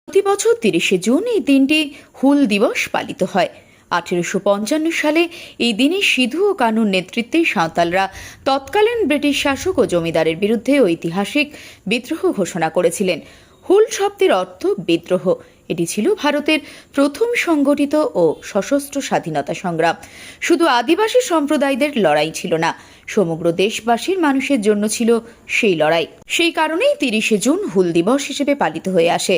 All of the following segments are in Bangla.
প্রতি বছর ৩০শে জুন এই দিনটি হুল দিবস পালিত হয়। ১৮৫৫ সালে এই দিনে সিধু ও কানুর নেতৃত্বে সাঁওতালরা তৎকালীন ব্রিটিশ শাসক ও জমিদারের বিরুদ্ধে ঐতিহাসিক বিদ্রোহ ঘোষণা করেছিলেন। হুল শব্দের অর্থ বিদ্রোহ। এটি ছিল ভারতের প্রথম সংগঠিত ও সশস্ত্র স্বাধীনতা সংগ্রাম। শুধু আদিবাসী সম্প্রদায়দের লড়াই ছিল না, সমগ্র দেশবাসীর মানুষের জন্য ছিল সেই লড়াই। সেই কারণেই ৩০শে জুন হুল দিবস হিসেবে পালিত হয়ে আসে।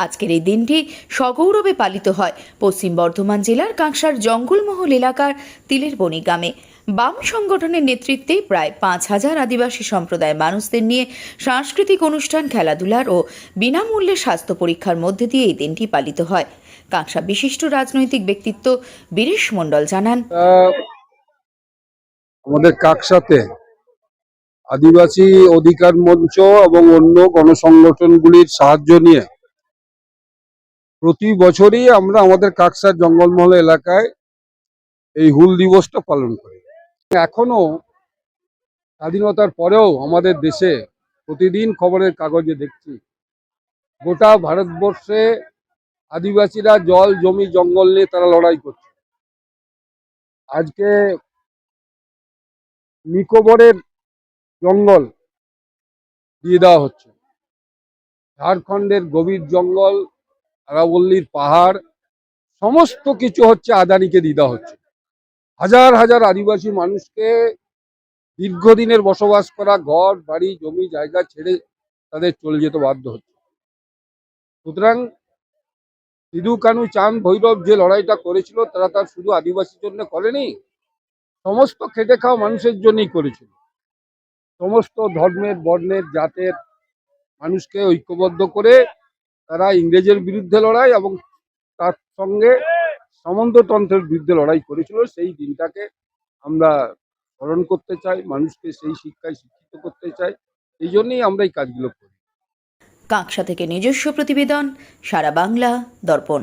আজকের এই দিনটি সগৌরবে পালিত হয় পশ্চিম বর্ধমান জেলার কাঁকসার জঙ্গলমহল এলাকার তিলের বনি গ্রামে। বাম সংগঠনের নেতৃত্বে প্রায় ৫,০০০ আদিবাসী সম্প্রদায়ের মানুষদের নিয়ে সাংস্কৃতিক অনুষ্ঠান, খেলাধুলার ও বিনামূল্যে স্বাস্থ্য পরীক্ষার মধ্যে দিয়ে এই দিনটি পালিত হয়। কাঁকসা বিশিষ্ট রাজনৈতিক ব্যক্তিত্ব বীরেশ মণ্ডল জানান, আমাদের কাকসাতে আদিবাসী অধিকার মঞ্চ এবং অন্য গণসংগঠনগুলির সাহায্য নিয়ে প্রতি বছরই আমরা আমাদের কাকসার জঙ্গলমহল এলাকায় এই হুল দিবসটা পালন করি। এখনো স্বাধীনতার পরেও আমাদের দেশে প্রতিদিন খবরের কাগজে দেখছি গোটা ভারতবর্ষে আদিবাসীরা জল, জমি, জঙ্গল নিয়ে তারা লড়াই করছে। আজকে নিকোবরের জঙ্গল দিয়ে দেওয়া হচ্ছে, ঝাড়খণ্ডের গভীর জঙ্গল, আরাবল্লীর পাহাড়, সমস্ত কিছু হচ্ছে আদানিকে দিয়ে দেওয়া হচ্ছে। হাজার হাজার আদিবাসী মানুষকে দীর্ঘদিনের বসবাস করা ঘর বাড়ি জমি জায়গা ছেড়ে তাদের চলে যেতে বাধ্য হচ্ছে। সুতরাং সিধু কানু চাঁদ ভৈরব যে লড়াইটা করেছিল তারা তার শুধু আদিবাসীর জন্য করেনি, সমস্ত খেটে খাওয়া মানুষের জন্যই করেছিল। সমস্ত ধর্মের, বর্ণের, জাতের মানুষকে ঐক্যবদ্ধ করে তারা ইংরেজের বিরুদ্ধে লড়াই এবং তার সঙ্গে সামন্ততন্ত্রের বিরুদ্ধে লড়াই করেছিল। সেই দিনটাকে আমরা স্মরণ করতে চাই, মানুষকে সেই শিক্ষায় শিক্ষিত করতে চাই, এই জন্যই আমরা এই কাজগুলো করি। কাঁকসা থেকে নিজস্ব প্রতিবেদন, সারা বাংলা দর্পণ।